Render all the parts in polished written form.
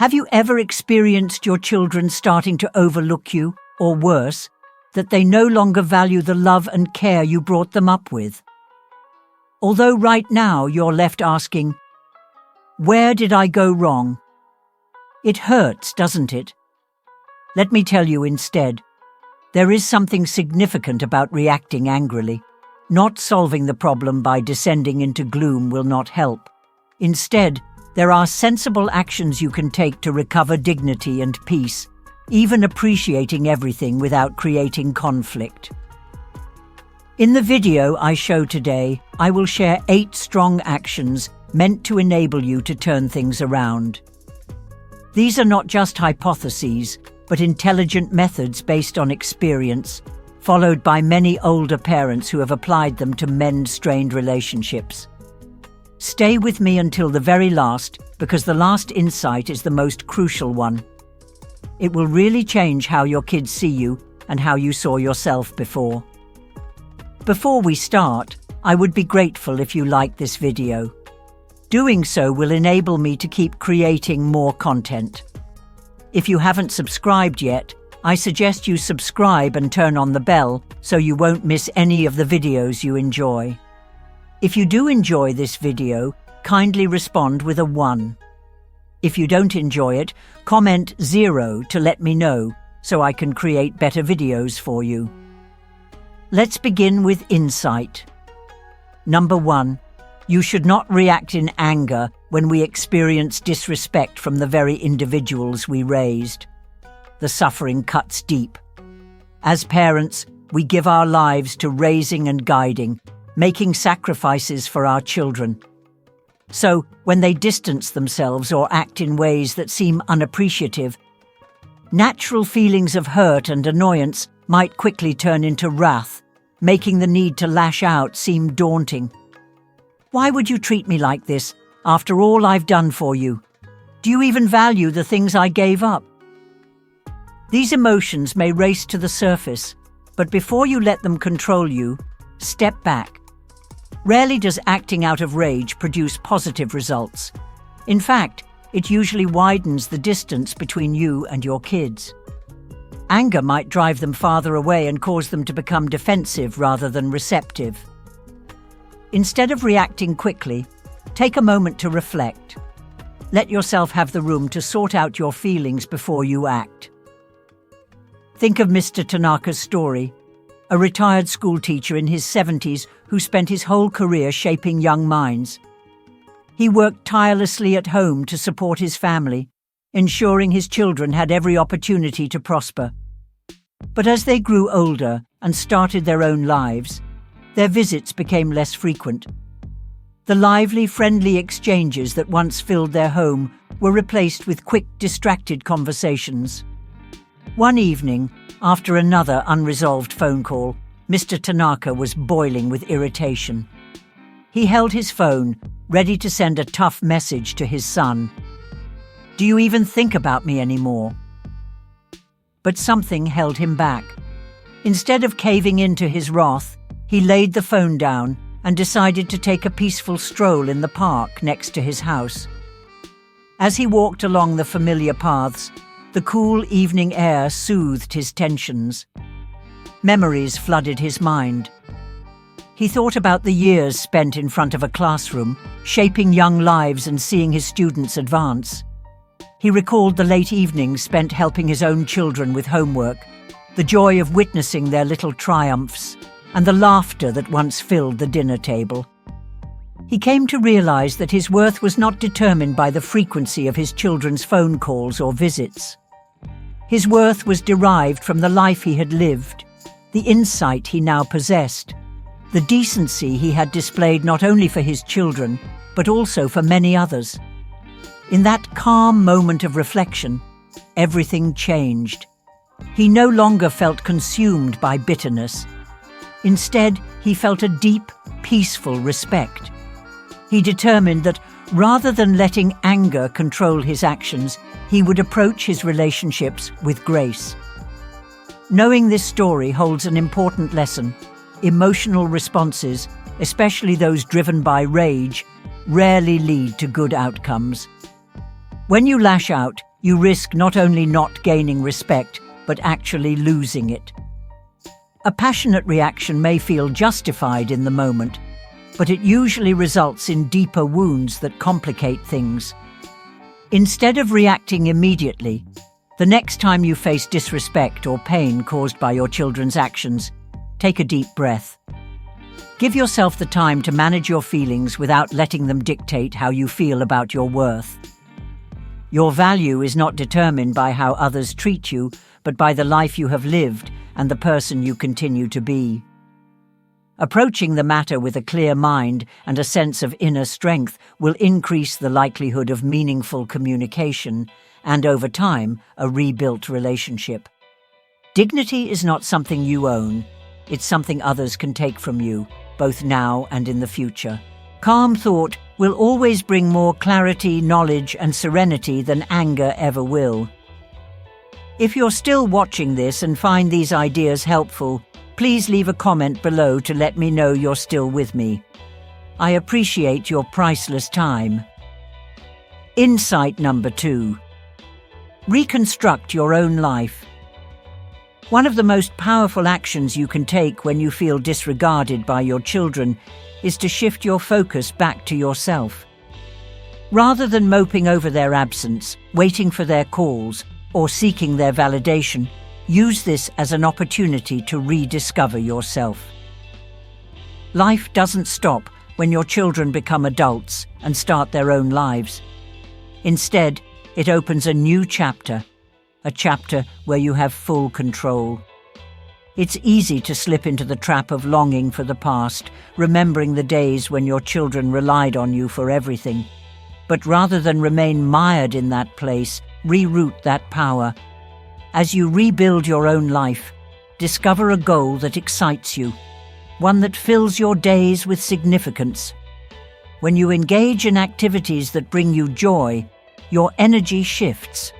Have you ever experienced your children starting to overlook you, or worse, that they no longer value the love and care you brought them up with? Although right now you're left asking, where did I go wrong? It hurts, doesn't it? Let me tell you instead, there is something significant about reacting angrily. Not solving the problem by descending into gloom will not help. Instead, there are sensible actions you can take to recover dignity and peace, even appreciating everything without creating conflict. In the video I show today, I will share 8 strong actions meant to enable you to turn things around. These are not just hypotheses, but intelligent methods based on experience, followed by many older parents who have applied them to mend strained relationships. Stay with me until the very last, because the last insight is the most crucial one. It will really change how your kids see you and how you saw yourself before. Before we start, I would be grateful if you liked this video. Doing so will enable me to keep creating more content. If you haven't subscribed yet, I suggest you subscribe and turn on the bell so you won't miss any of the videos you enjoy. If you do enjoy this video, kindly respond with a 1. If you don't enjoy it, comment 0 to let me know so I can create better videos for you. Let's begin with insight. Number 1. You should not react in anger when we experience disrespect from the very individuals we raised. The suffering cuts deep. As parents, we give our lives to raising and guiding, making sacrifices for our children. So, when they distance themselves or act in ways that seem unappreciative, natural feelings of hurt and annoyance might quickly turn into wrath, making the need to lash out seem daunting. Why would you treat me like this, after all I've done for you? Do you even value the things I gave up? These emotions may race to the surface, but before you let them control you, step back. Rarely does acting out of rage produce positive results. In fact, it usually widens the distance between you and your kids. Anger might drive them farther away and cause them to become defensive rather than receptive. Instead of reacting quickly, take a moment to reflect. Let yourself have the room to sort out your feelings before you act. Think of Mr. Tanaka's story, a retired schoolteacher in his 70s who spent his whole career shaping young minds. He worked tirelessly at home to support his family, ensuring his children had every opportunity to prosper. But as they grew older and started their own lives, their visits became less frequent. The lively, friendly exchanges that once filled their home were replaced with quick, distracted conversations. One evening, after another unresolved phone call, Mr. Tanaka was boiling with irritation. He held his phone, ready to send a tough message to his son. "Do you even think about me anymore?" But something held him back. Instead of caving into his wrath, he laid the phone down and decided to take a peaceful stroll in the park next to his house. As he walked along the familiar paths, the cool evening air soothed his tensions. Memories flooded his mind. He thought about the years spent in front of a classroom, shaping young lives and seeing his students advance. He recalled the late evenings spent helping his own children with homework, the joy of witnessing their little triumphs, and the laughter that once filled the dinner table. He came to realize that his worth was not determined by the frequency of his children's phone calls or visits. His worth was derived from the life he had lived, the insight he now possessed, the decency he had displayed not only for his children, but also for many others. In that calm moment of reflection, everything changed. He no longer felt consumed by bitterness. Instead, he felt a deep, peaceful respect. He determined that rather than letting anger control his actions, he would approach his relationships with grace. Knowing this story holds an important lesson. Emotional responses, especially those driven by rage, rarely lead to good outcomes. When you lash out, you risk not only not gaining respect, but actually losing it. A passionate reaction may feel justified in the moment, but it usually results in deeper wounds that complicate things. Instead of reacting immediately, the next time you face disrespect or pain caused by your children's actions, take a deep breath. Give yourself the time to manage your feelings without letting them dictate how you feel about your worth. Your value is not determined by how others treat you, but by the life you have lived and the person you continue to be. Approaching the matter with a clear mind and a sense of inner strength will increase the likelihood of meaningful communication and, over time, a rebuilt relationship. Dignity is not something you own. It's something others can take from you, both now and in the future. Calm thought will always bring more clarity, knowledge, and serenity than anger ever will. If you're still watching this and find these ideas helpful, please leave a comment below to let me know you're still with me. I appreciate your priceless time. Insight number 2. Reconstruct your own life. One of the most powerful actions you can take when you feel disregarded by your children is to shift your focus back to yourself. Rather than moping over their absence, waiting for their calls, or seeking their validation, use this as an opportunity to rediscover yourself. Life doesn't stop when your children become adults and start their own lives. Instead, it opens a new chapter, a chapter where you have full control. It's easy to slip into the trap of longing for the past, remembering the days when your children relied on you for everything. But rather than remain mired in that place, reroute that power. As you rebuild your own life, discover a goal that excites you, one that fills your days with significance. When you engage in activities that bring you joy, your energy shifts,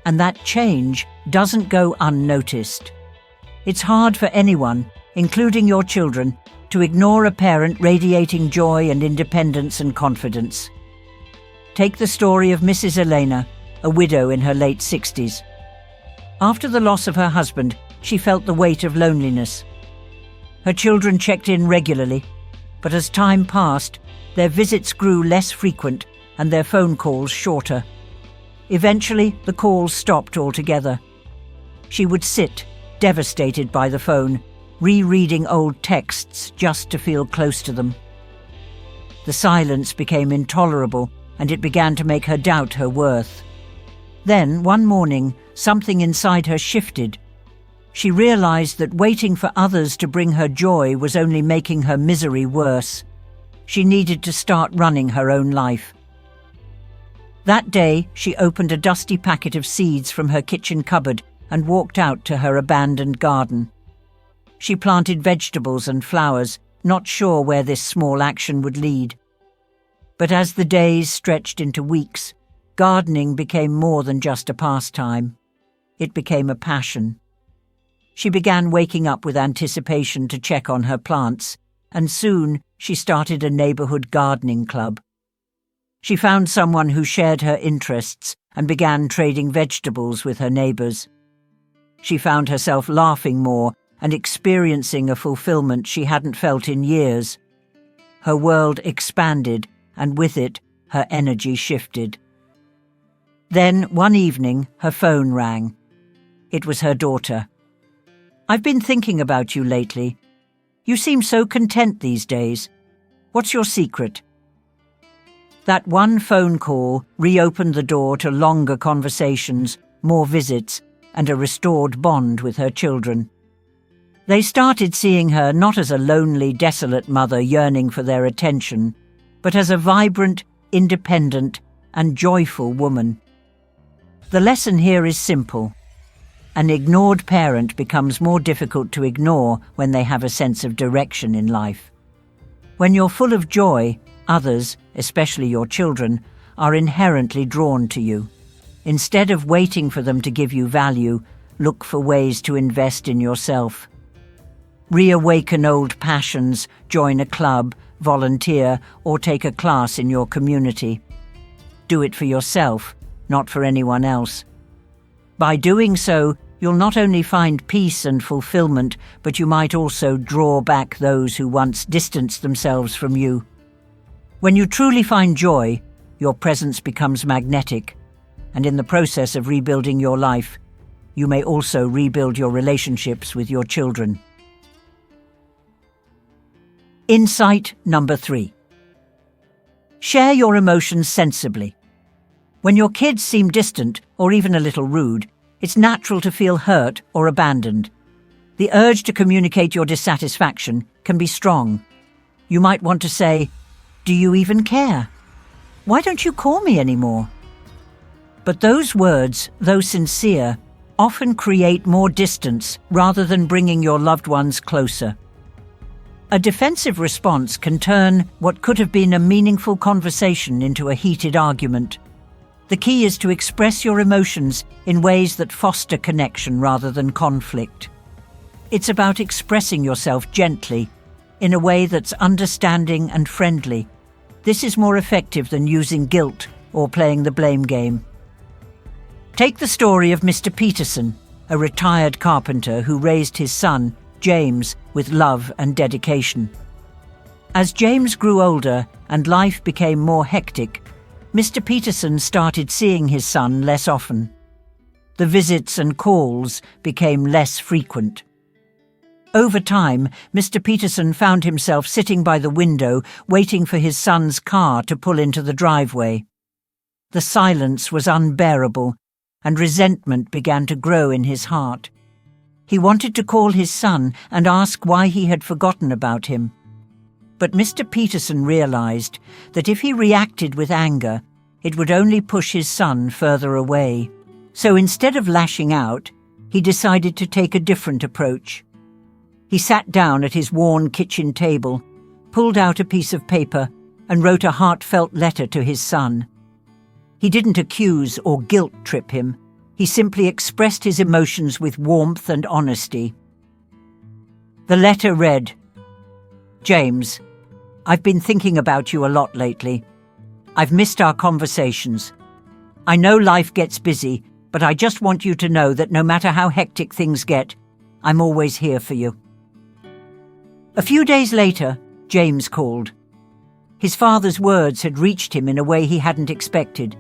and that change doesn't go unnoticed. It's hard for anyone, including your children, to ignore a parent radiating joy and independence and confidence. Take the story of Mrs. Elena, a widow in her late 60s. After the loss of her husband, she felt the weight of loneliness. Her children checked in regularly, but as time passed, their visits grew less frequent and their phone calls shorter. Eventually, the calls stopped altogether. She would sit, devastated by the phone, rereading old texts just to feel close to them. The silence became intolerable, and it began to make her doubt her worth. Then, one morning, something inside her shifted. She realized that waiting for others to bring her joy was only making her misery worse. She needed to start running her own life. That day, she opened a dusty packet of seeds from her kitchen cupboard and walked out to her abandoned garden. She planted vegetables and flowers, not sure where this small action would lead. But as the days stretched into weeks, gardening became more than just a pastime. It became a passion. She began waking up with anticipation to check on her plants, and soon she started a neighborhood gardening club. She found someone who shared her interests and began trading vegetables with her neighbors. She found herself laughing more and experiencing a fulfillment she hadn't felt in years. Her world expanded, and with it, her energy shifted. Then, one evening, her phone rang. It was her daughter. "I've been thinking about you lately. You seem so content these days. What's your secret?" That one phone call reopened the door to longer conversations, more visits, and a restored bond with her children. They started seeing her not as a lonely, desolate mother yearning for their attention, but as a vibrant, independent, and joyful woman. The lesson here is simple. An ignored parent becomes more difficult to ignore when they have a sense of direction in life. When you're full of joy, others, especially your children, are inherently drawn to you. Instead of waiting for them to give you value, look for ways to invest in yourself. Reawaken old passions, join a club, volunteer, or take a class in your community. Do it for yourself, not for anyone else. By doing so, you'll not only find peace and fulfillment, but you might also draw back those who once distanced themselves from you. When you truly find joy, your presence becomes magnetic, and in the process of rebuilding your life, you may also rebuild your relationships with your children. Insight number 3. Share your emotions sensibly. When your kids seem distant or even a little rude, it's natural to feel hurt or abandoned. The urge to communicate your dissatisfaction can be strong. You might want to say, "Do you even care? Why don't you call me anymore?" But those words, though sincere, often create more distance rather than bringing your loved ones closer. A defensive response can turn what could have been a meaningful conversation into a heated argument. The key is to express your emotions in ways that foster connection rather than conflict. It's about expressing yourself gently, in a way that's understanding and friendly. This is more effective than using guilt or playing the blame game. Take the story of Mr. Peterson, a retired carpenter who raised his son, James, with love and dedication. As James grew older and life became more hectic, Mr. Peterson started seeing his son less often. The visits and calls became less frequent. Over time, Mr. Peterson found himself sitting by the window waiting for his son's car to pull into the driveway. The silence was unbearable, and resentment began to grow in his heart. He wanted to call his son and ask why he had forgotten about him. But Mr. Peterson realized that if he reacted with anger, it would only push his son further away. So instead of lashing out, he decided to take a different approach. He sat down at his worn kitchen table, pulled out a piece of paper, and wrote a heartfelt letter to his son. He didn't accuse or guilt-trip him. He simply expressed his emotions with warmth and honesty. The letter read, "James, I've been thinking about you a lot lately. I've missed our conversations. I know life gets busy, but I just want you to know that no matter how hectic things get, I'm always here for you." A few days later, James called. His father's words had reached him in a way he hadn't expected.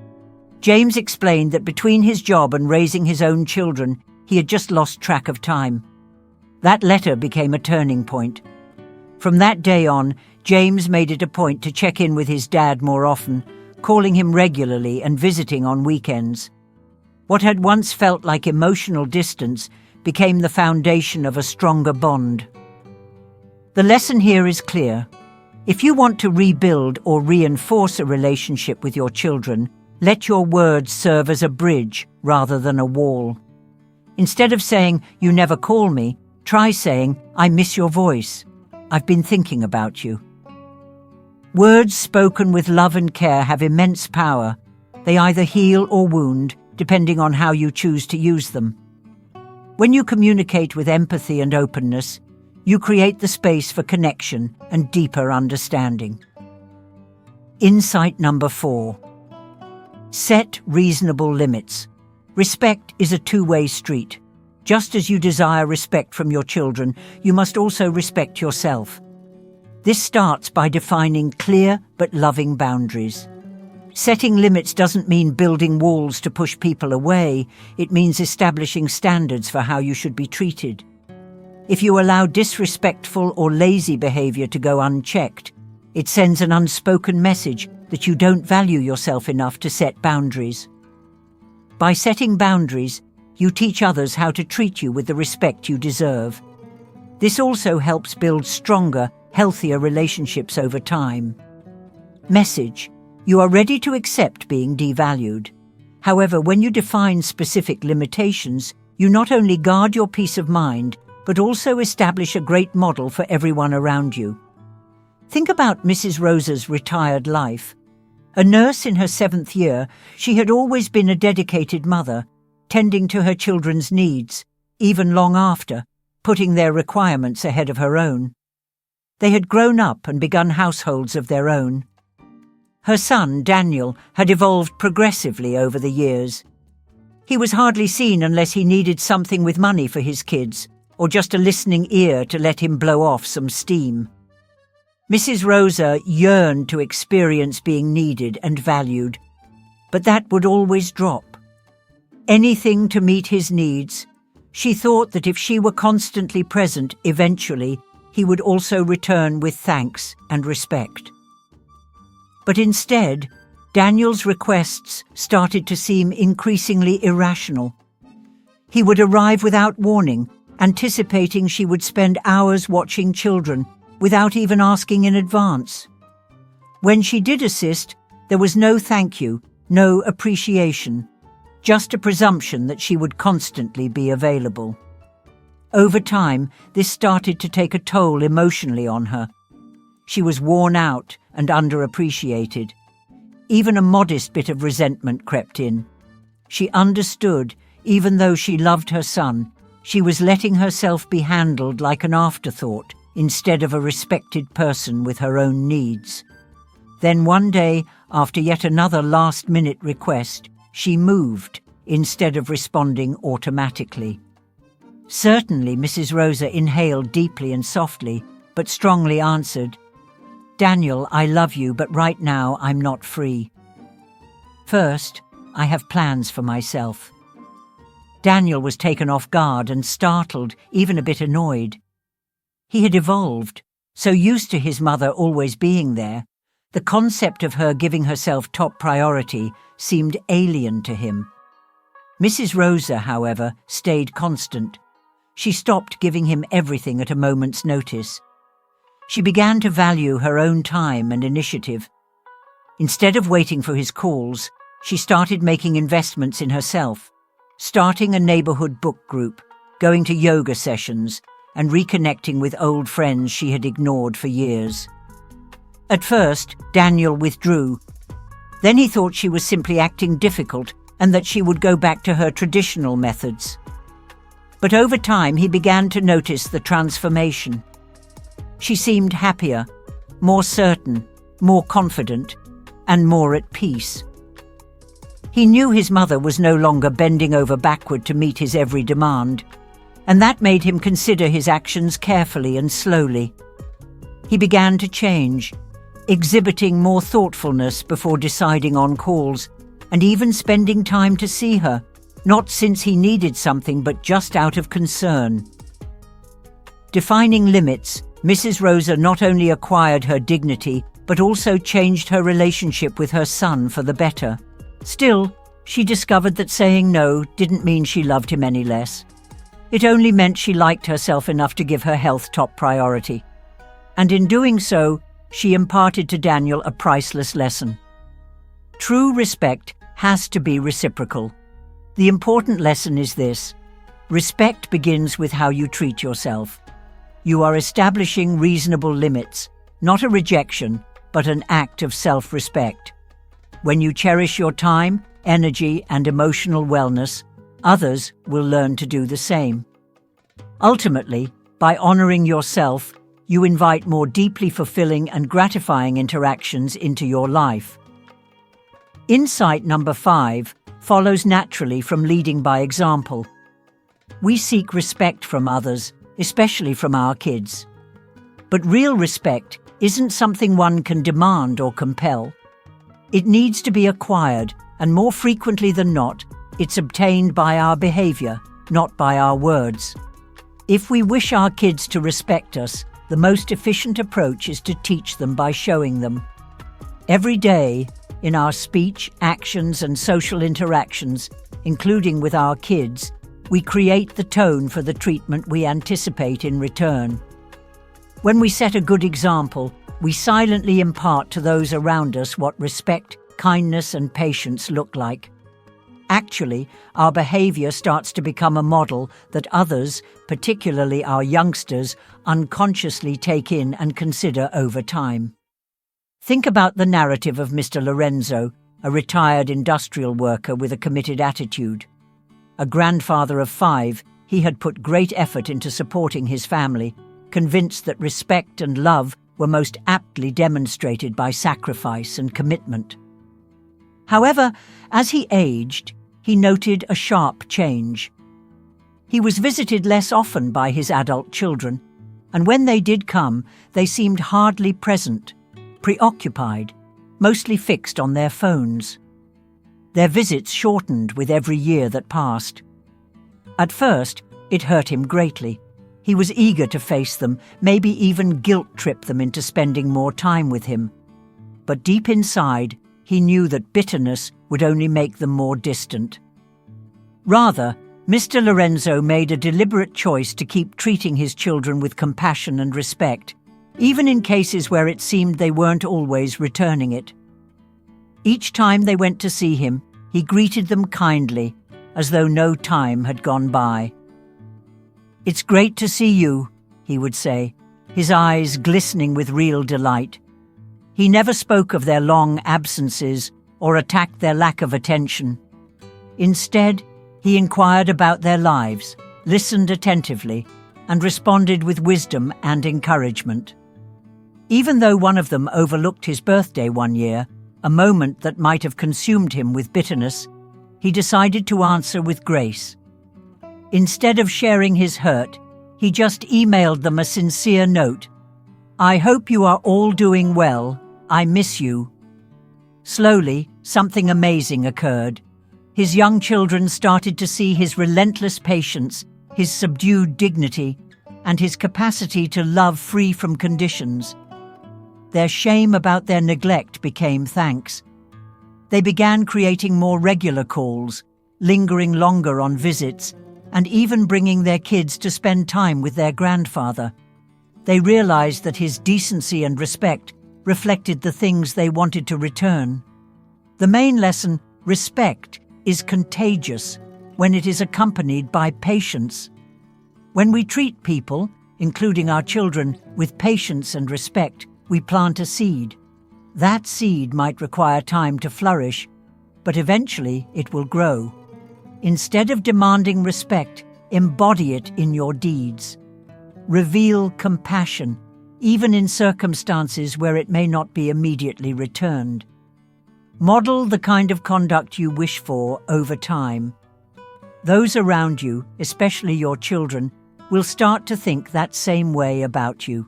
James explained that between his job and raising his own children, he had just lost track of time. That letter became a turning point. From that day on, James made it a point to check in with his dad more often, calling him regularly and visiting on weekends. What had once felt like emotional distance became the foundation of a stronger bond. The lesson here is clear. If you want to rebuild or reinforce a relationship with your children, let your words serve as a bridge rather than a wall. Instead of saying, "You never call me," try saying, "I miss your voice. I've been thinking about you." Words spoken with love and care have immense power. They either heal or wound, depending on how you choose to use them. When you communicate with empathy and openness, you create the space for connection and deeper understanding. Insight number 4. Set reasonable limits. Respect is a two-way street. Just as you desire respect from your children, you must also respect yourself. This starts by defining clear but loving boundaries. Setting limits doesn't mean building walls to push people away. It means establishing standards for how you should be treated. If you allow disrespectful or lazy behavior to go unchecked, it sends an unspoken message that you don't value yourself enough to set boundaries. By setting boundaries, you teach others how to treat you with the respect you deserve. This also helps build stronger, healthier relationships over time. Message: you are ready to accept being devalued. However, when you define specific limitations, you not only guard your peace of mind, but also establish a great model for everyone around you. Think about Mrs. Rosa's retired life. A nurse in her 7th year, she had always been a dedicated mother, tending to her children's needs, even long after, putting their requirements ahead of her own. They had grown up and begun households of their own. Her son, Daniel, had evolved progressively over the years. He was hardly seen unless he needed something with money for his kids, or just a listening ear to let him blow off some steam. Mrs. Rosa yearned to experience being needed and valued, but that would always drop. Anything to meet his needs. She thought that if she were constantly present, eventually, he would also return with thanks and respect. But instead, Daniel's requests started to seem increasingly irrational. He would arrive without warning, anticipating she would spend hours watching children without even asking in advance. When she did assist, there was no thank you, no appreciation, just a presumption that she would constantly be available. Over time, this started to take a toll emotionally on her. She was worn out and underappreciated. Even a modest bit of resentment crept in. She understood, even though she loved her son, she was letting herself be handled like an afterthought instead of a respected person with her own needs. Then one day, after yet another last-minute request, she moved instead of responding automatically. Certainly, Mrs. Rosa inhaled deeply and softly, but strongly answered, "Daniel, I love you, but right now I'm not free. First, I have plans for myself." Daniel was taken off guard and startled, even a bit annoyed. He had evolved, so used to his mother always being there, the concept of her giving herself top priority seemed alien to him. Mrs. Rosa, however, stayed constant. She stopped giving him everything at a moment's notice. She began to value her own time and initiative. Instead of waiting for his calls, she started making investments in herself, starting a neighborhood book group, going to yoga sessions, and reconnecting with old friends she had ignored for years. At first, Daniel withdrew. Then he thought she was simply acting difficult and that she would go back to her traditional methods. But over time, he began to notice the transformation. She seemed happier, more certain, more confident, and more at peace. He knew his mother was no longer bending over backward to meet his every demand, and that made him consider his actions carefully and slowly. He began to change, exhibiting more thoughtfulness before deciding on calls, and even spending time to see her, not since he needed something but just out of concern. Defining limits, Mrs. Rosa not only acquired her dignity, but also changed her relationship with her son for the better. Still, she discovered that saying no didn't mean she loved him any less. It only meant she liked herself enough to give her health top priority. And in doing so, she imparted to Daniel a priceless lesson. True respect has to be reciprocal. The important lesson is this: respect begins with how you treat yourself. You are establishing reasonable limits, not a rejection, but an act of self-respect. When you cherish your time, energy, and emotional wellness, others will learn to do the same. Ultimately, by honoring yourself, you invite more deeply fulfilling and gratifying interactions into your life. Insight number 5 follows naturally from leading by example. We seek respect from others, especially from our kids. But real respect isn't something one can demand or compel. It needs to be acquired, and more frequently than not, it's obtained by our behavior, not by our words. If we wish our kids to respect us, the most efficient approach is to teach them by showing them. Every day, in our speech, actions, and social interactions, including with our kids, we create the tone for the treatment we anticipate in return. When we set a good example, we silently impart to those around us what respect, kindness, and patience look like. Actually, our behavior starts to become a model that others, particularly our youngsters, unconsciously take in and consider over time. Think about the narrative of Mr. Lorenzo, a retired industrial worker with a committed attitude. A grandfather of 5, he had put great effort into supporting his family, convinced that respect and love were most aptly demonstrated by sacrifice and commitment. However, as he aged, he noted a sharp change. He was visited less often by his adult children, and when they did come, they seemed hardly present, preoccupied, mostly fixed on their phones. Their visits shortened with every year that passed. At first, it hurt him greatly. He was eager to face them, maybe even guilt-trip them into spending more time with him. But deep inside, he knew that bitterness would only make them more distant. Rather, Mr. Lorenzo made a deliberate choice to keep treating his children with compassion and respect, even in cases where it seemed they weren't always returning it. Each time they went to see him, he greeted them kindly, as though no time had gone by. "It's great to see you," he would say, his eyes glistening with real delight. He never spoke of their long absences or attacked their lack of attention. Instead, he inquired about their lives, listened attentively, and responded with wisdom and encouragement. Even though one of them overlooked his birthday one year, a moment that might have consumed him with bitterness, he decided to answer with grace. Instead of sharing his hurt, he just emailed them a sincere note. "I hope you are all doing well. I miss you." Slowly, something amazing occurred. His young children started to see his relentless patience, his subdued dignity, and his capacity to love free from conditions. Their shame about their neglect became thanks. They began creating more regular calls, lingering longer on visits, and even bringing their kids to spend time with their grandfather. They realized that his decency and respect reflected the things they wanted to return. The main lesson, respect, is contagious when it is accompanied by patience. When we treat people, including our children, with patience and respect, we plant a seed. That seed might require time to flourish, but eventually it will grow. Instead of demanding respect, embody it in your deeds. Reveal compassion, even in circumstances where it may not be immediately returned. Model the kind of conduct you wish for over time. Those around you, especially your children, will start to think that same way about you.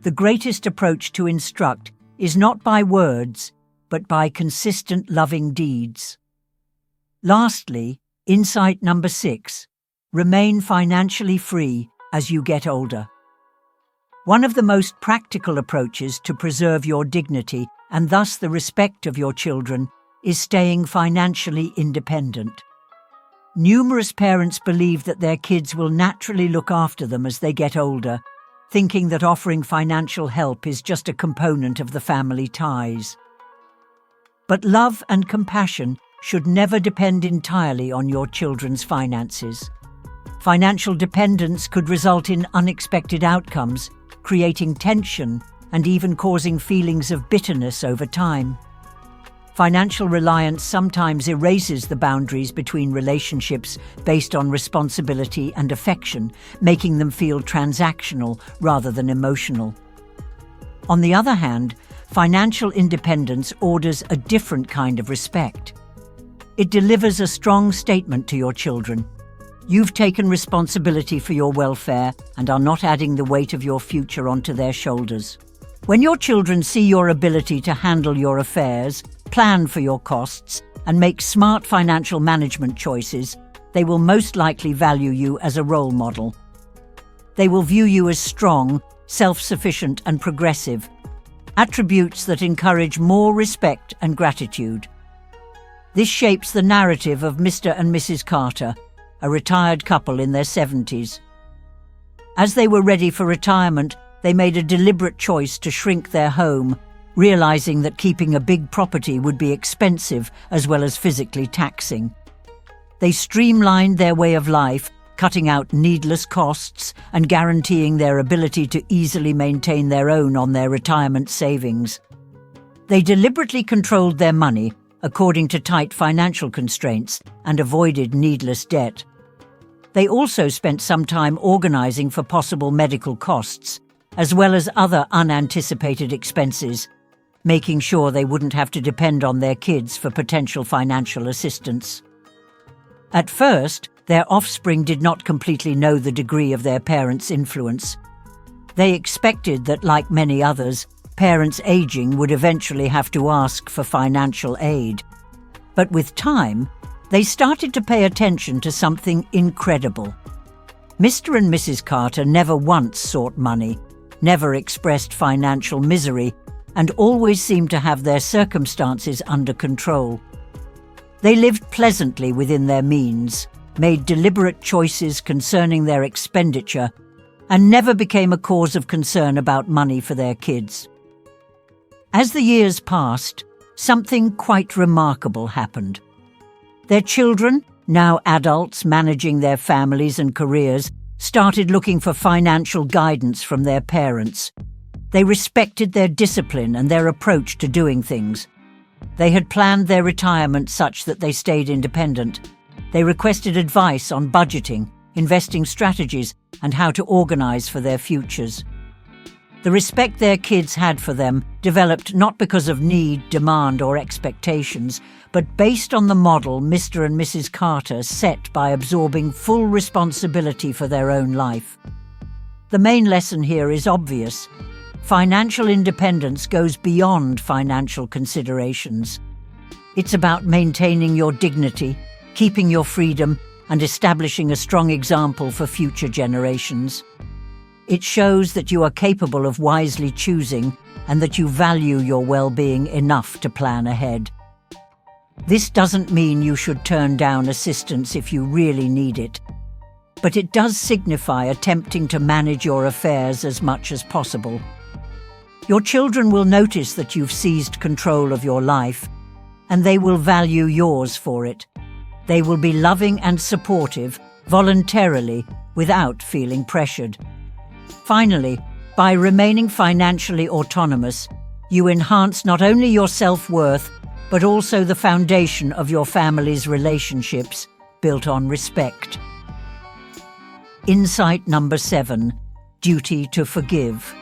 The greatest approach to instruct is not by words, but by consistent loving deeds. Lastly, insight number 6, remain financially free as you get older. One of the most practical approaches to preserve your dignity and thus the respect of your children is staying financially independent. Numerous parents believe that their kids will naturally look after them as they get older, thinking that offering financial help is just a component of the family ties. But love and compassion should never depend entirely on your children's finances. Financial dependence could result in unexpected outcomes, creating tension and even causing feelings of bitterness over time. Financial reliance sometimes erases the boundaries between relationships based on responsibility and affection, making them feel transactional rather than emotional. On the other hand, financial independence orders a different kind of respect. It delivers a strong statement to your children. You've taken responsibility for your welfare and are not adding the weight of your future onto their shoulders. When your children see your ability to handle your affairs, plan for your costs, and make smart financial management choices, they will most likely value you as a role model. They will view you as strong, self-sufficient, and progressive, attributes that encourage more respect and gratitude. This shapes the narrative of Mr. and Mrs. Carter, a retired couple in their 70s. As they were ready for retirement, they made a deliberate choice to shrink their home, realizing that keeping a big property would be expensive as well as physically taxing. They streamlined their way of life, cutting out needless costs and guaranteeing their ability to easily maintain their own on their retirement savings. They deliberately controlled their money according to tight financial constraints and avoided needless debt. They also spent some time organizing for possible medical costs as well as other unanticipated expenses, making sure they wouldn't have to depend on their kids for potential financial assistance. At first, their offspring did not completely know the degree of their parents' influence. They expected that, like many others, parents aging would eventually have to ask for financial aid. But with time, they started to pay attention to something incredible. Mr. and Mrs. Carter never once sought money, never expressed financial misery, and always seemed to have their circumstances under control. They lived pleasantly within their means, made deliberate choices concerning their expenditure, and never became a cause of concern about money for their kids. As the years passed, something quite remarkable happened. Their children, now adults managing their families and careers, started looking for financial guidance from their parents. They respected their discipline and their approach to doing things. They had planned their retirement such that they stayed independent. They requested advice on budgeting, investing strategies, and how to organize for their futures. The respect their kids had for them developed not because of need, demand, or expectations, but based on the model Mr. and Mrs. Carter set by absorbing full responsibility for their own life. The main lesson here is obvious. Financial independence goes beyond financial considerations. It's about maintaining your dignity, keeping your freedom, and establishing a strong example for future generations. It shows that you are capable of wisely choosing and that you value your well-being enough to plan ahead. This doesn't mean you should turn down assistance if you really need it, but it does signify attempting to manage your affairs as much as possible. Your children will notice that you've seized control of your life, and they will value yours for it. They will be loving and supportive, voluntarily, without feeling pressured. Finally, by remaining financially autonomous, you enhance not only your self-worth, but also the foundation of your family's relationships, built on respect. Insight number 7, duty to forgive.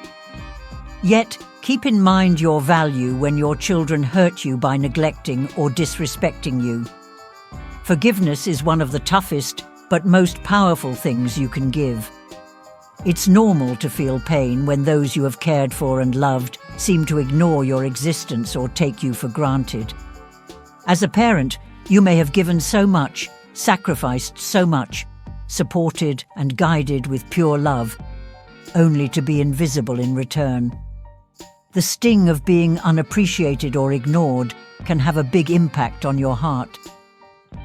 Yet, keep in mind your value when your children hurt you by neglecting or disrespecting you. Forgiveness is one of the toughest but most powerful things you can give. It's normal to feel pain when those you have cared for and loved seem to ignore your existence or take you for granted. As a parent, you may have given so much, sacrificed so much, supported and guided with pure love, only to be invisible in return. The sting of being unappreciated or ignored can have a big impact on your heart.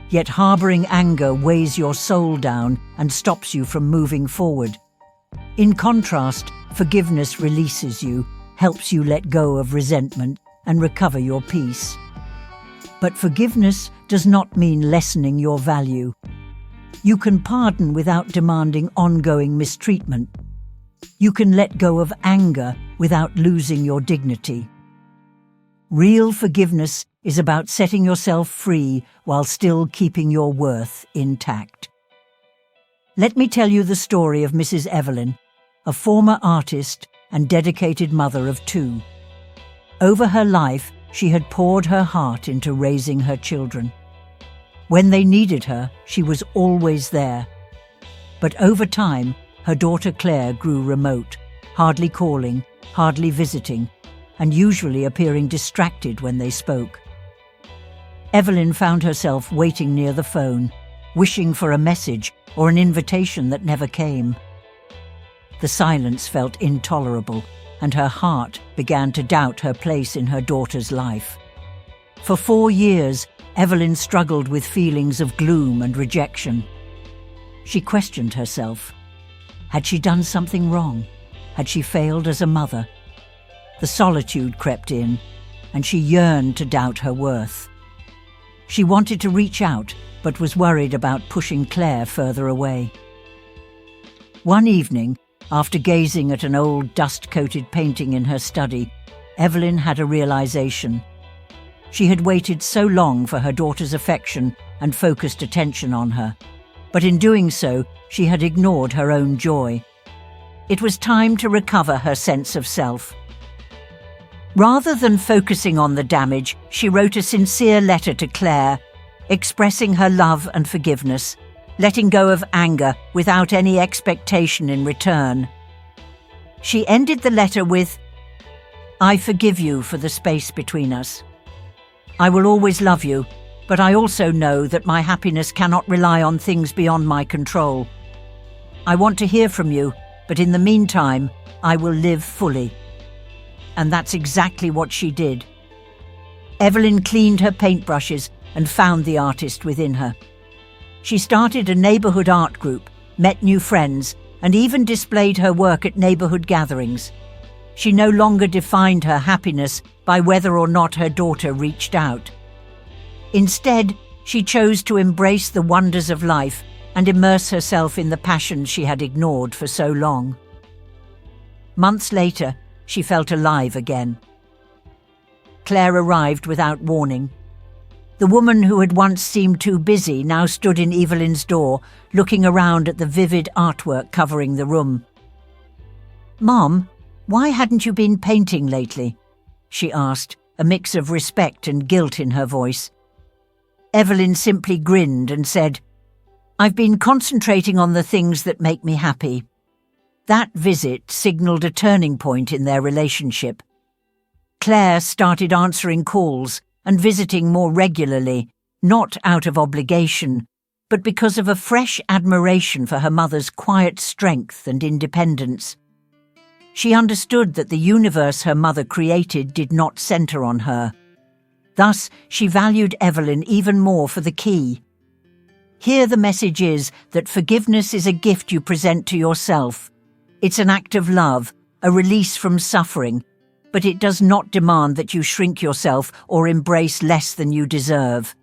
Yet harboring anger weighs your soul down and stops you from moving forward. In contrast, forgiveness releases you, helps you let go of resentment and recover your peace. But forgiveness does not mean lessening your value. You can pardon without demanding ongoing mistreatment. You can let go of anger without losing your dignity. Real forgiveness is about setting yourself free while still keeping your worth intact. Let me tell you the story of Mrs. Evelyn, a former artist and dedicated mother of 2. Over her life, she had poured her heart into raising her children. When they needed her, she was always there. But over time, her daughter Claire grew remote, hardly calling, hardly visiting, and usually appearing distracted when they spoke. Evelyn found herself waiting near the phone, wishing for a message or an invitation that never came. The silence felt intolerable, and her heart began to doubt her place in her daughter's life. For 4 years, Evelyn struggled with feelings of gloom and rejection. She questioned herself. Had she done something wrong? Had she failed as a mother? The solitude crept in, and she yearned to doubt her worth. She wanted to reach out, but was worried about pushing Claire further away. One evening, after gazing at an old dust-coated painting in her study, Evelyn had a realization. She had waited so long for her daughter's affection and focused attention on her, but in doing so, she had ignored her own joy. It was time to recover her sense of self. Rather than focusing on the damage, she wrote a sincere letter to Claire, expressing her love and forgiveness, letting go of anger without any expectation in return. She ended the letter with, "I forgive you for the space between us. I will always love you, but I also know that my happiness cannot rely on things beyond my control. I want to hear from you, but in the meantime, I will live fully." And that's exactly what she did. Evelyn cleaned her paintbrushes and found the artist within her. She started a neighborhood art group, met new friends, and even displayed her work at neighborhood gatherings. She no longer defined her happiness by whether or not her daughter reached out. Instead, she chose to embrace the wonders of life and immerse herself in the passions she had ignored for so long. Months later, she felt alive again. Claire arrived without warning. The woman who had once seemed too busy now stood in Evelyn's door, looking around at the vivid artwork covering the room. "Mom, why hadn't you been painting lately?" she asked, a mix of respect and guilt in her voice. Evelyn simply grinned and said, "I've been concentrating on the things that make me happy." That visit signaled a turning point in their relationship. Claire started answering calls and visiting more regularly, not out of obligation, but because of a fresh admiration for her mother's quiet strength and independence. She understood that the universe her mother created did not center on her. Thus, she valued Evelyn even more for the key. Here the message is that forgiveness is a gift you present to yourself. It's an act of love, a release from suffering, but it does not demand that you shrink yourself or embrace less than you deserve.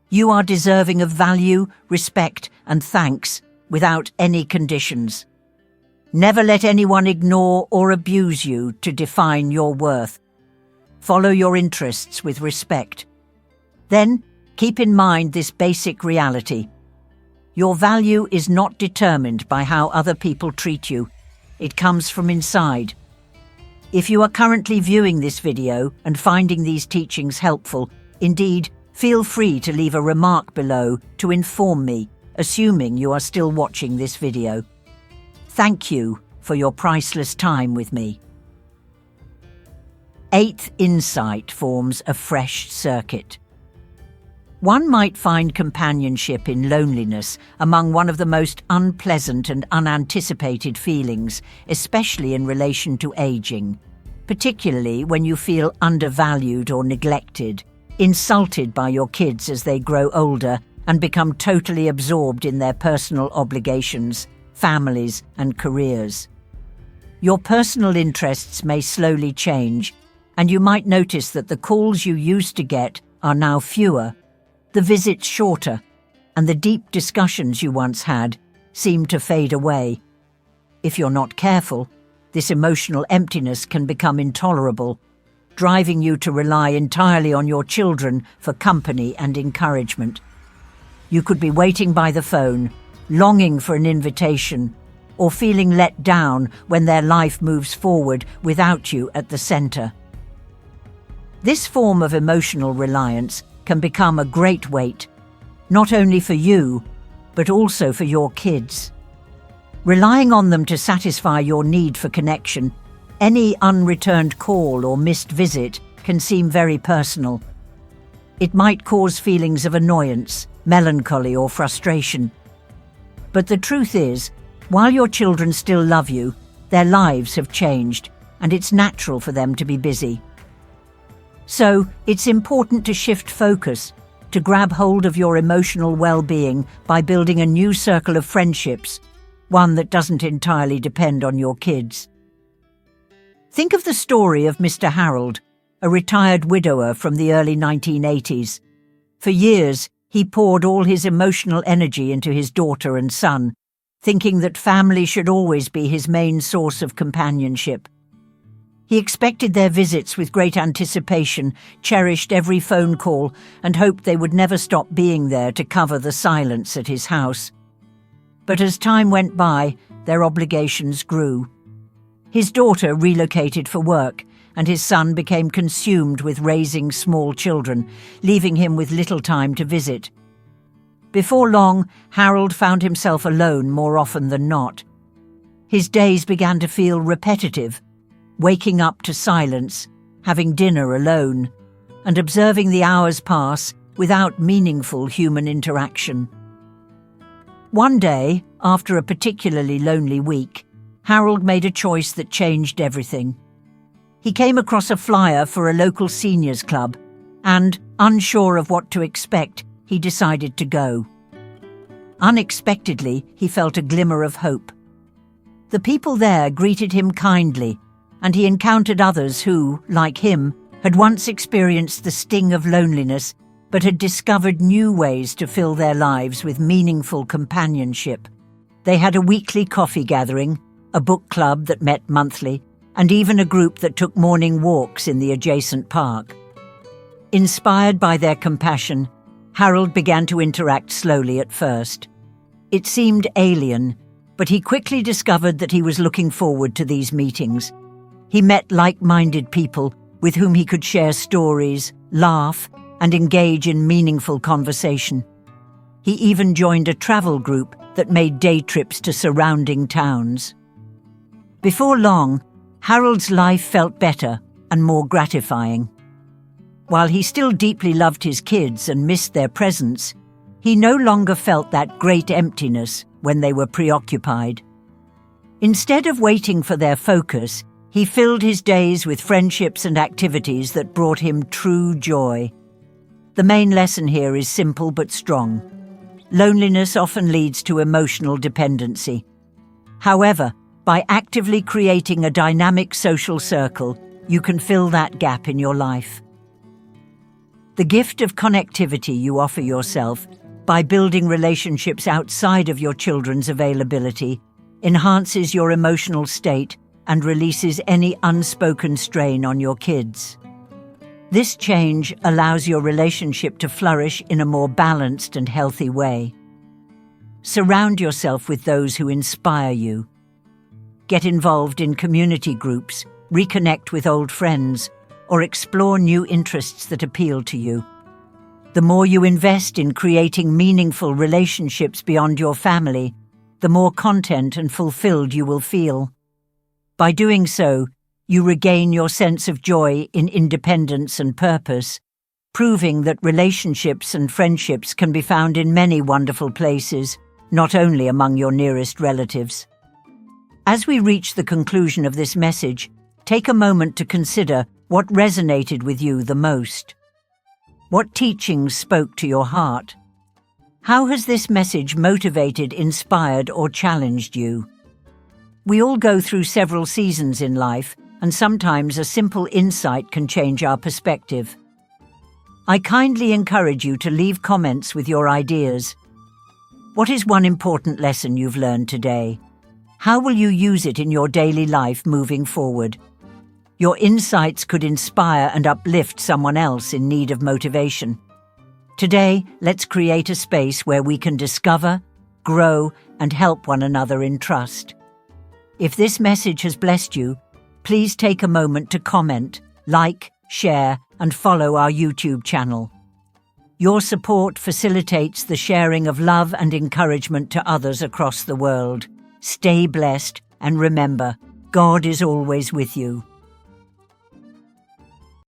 You are deserving of value, respect, and thanks without any conditions. Never let anyone ignore or abuse you to define your worth. Follow your interests with respect. Then, keep in mind this basic reality. Your value is not determined by how other people treat you. It comes from inside. If you are currently viewing this video and finding these teachings helpful, indeed, feel free to leave a remark below to inform me, assuming you are still watching this video. Thank you for your priceless time with me. 8th insight forms a fresh circuit. One might find companionship in loneliness among one of the most unpleasant and unanticipated feelings, especially in relation to aging, particularly when you feel undervalued or neglected, insulted by your kids as they grow older and become totally absorbed in their personal obligations, families, and careers. Your personal interests may slowly change, and you might notice that the calls you used to get are now fewer, the visits shorter, and the deep discussions you once had seem to fade away. If you're not careful, this emotional emptiness can become intolerable, driving you to rely entirely on your children for company and encouragement. You could be waiting by the phone, longing for an invitation, or feeling let down when their life moves forward without you at the center. This form of emotional reliance can become a great weight, not only for you, but also for your kids. Relying on them to satisfy your need for connection, any unreturned call or missed visit can seem very personal. It might cause feelings of annoyance, melancholy, or frustration. But the truth is, while your children still love you, their lives have changed, and it's natural for them to be busy. So, it's important to shift focus, to grab hold of your emotional well-being by building a new circle of friendships, one that doesn't entirely depend on your kids. Think of the story of Mr. Harold, a retired widower from the early 1980s. For years, he poured all his emotional energy into his daughter and son, thinking that family should always be his main source of companionship. He expected their visits with great anticipation, cherished every phone call, and hoped they would never stop being there to cover the silence at his house. But as time went by, their obligations grew. His daughter relocated for work, and his son became consumed with raising small children, leaving him with little time to visit. Before long, Harold found himself alone more often than not. His days began to feel repetitive, waking up to silence, having dinner alone, and observing the hours pass without meaningful human interaction. One day, after a particularly lonely week, Harold made a choice that changed everything. He came across a flyer for a local seniors club, and, unsure of what to expect, he decided to go. Unexpectedly, he felt a glimmer of hope. The people there greeted him kindly, and he encountered others who, like him, had once experienced the sting of loneliness but had discovered new ways to fill their lives with meaningful companionship. They had a weekly coffee gathering, a book club that met monthly, and even a group that took morning walks in the adjacent park. Inspired by their compassion, Harold began to interact slowly at first. It seemed alien, but he quickly discovered that he was looking forward to these meetings. He met like-minded people with whom he could share stories, laugh, and engage in meaningful conversation. He even joined a travel group that made day trips to surrounding towns. Before long, Harold's life felt better and more gratifying. While he still deeply loved his kids and missed their presence, he no longer felt that great emptiness when they were preoccupied. Instead of waiting for their focus, he filled his days with friendships and activities that brought him true joy. The main lesson here is simple but strong. Loneliness often leads to emotional dependency. However, by actively creating a dynamic social circle, you can fill that gap in your life. The gift of connectivity you offer yourself by building relationships outside of your children's availability enhances your emotional state and releases any unspoken strain on your kids. This change allows your relationship to flourish in a more balanced and healthy way. Surround yourself with those who inspire you. Get involved in community groups, reconnect with old friends, or explore new interests that appeal to you. The more you invest in creating meaningful relationships beyond your family, the more content and fulfilled you will feel. By doing so, you regain your sense of joy in independence and purpose, proving that relationships and friendships can be found in many wonderful places, not only among your nearest relatives. As we reach the conclusion of this message, take a moment to consider what resonated with you the most. What teachings spoke to your heart? How has this message motivated, inspired, or challenged you? We all go through several seasons in life, and sometimes a simple insight can change our perspective. I kindly encourage you to leave comments with your ideas. What is one important lesson you've learned today? How will you use it in your daily life moving forward? Your insights could inspire and uplift someone else in need of motivation. Today, let's create a space where we can discover, grow, and help one another in trust. If this message has blessed you, please take a moment to comment, like, share, and follow our YouTube channel. Your support facilitates the sharing of love and encouragement to others across the world. Stay blessed, and remember, God is always with you.